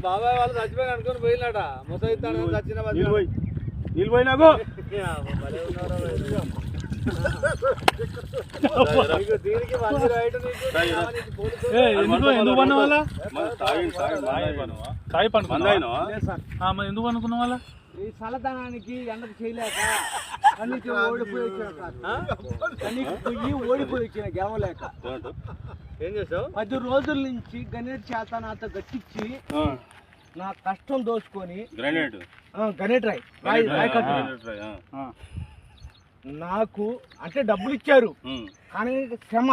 బాబాయ్ వాళ్ళు చచ్చిపోయి అనుకుని పోయినట ముసైతాను చచ్చిన నీళ్ళు పోయినాకు ఎందుకు పన్న వాళ్ళ ఎందుకు అనుకున్న వాళ్ళ ఈ చల్లదనానికి ఎండకు చేయలేక కన్నీకి ఓడిపోయి వచ్చిన గెలవలేక ఏం చేసావు 10 రోజుల నుంచి గణేట్ చేత నాతో గట్టించి నా కష్టం దోచుకొని గణేట్ రాయ్ నాకు అంటే డబ్బులు ఇచ్చారు కానీ క్షమ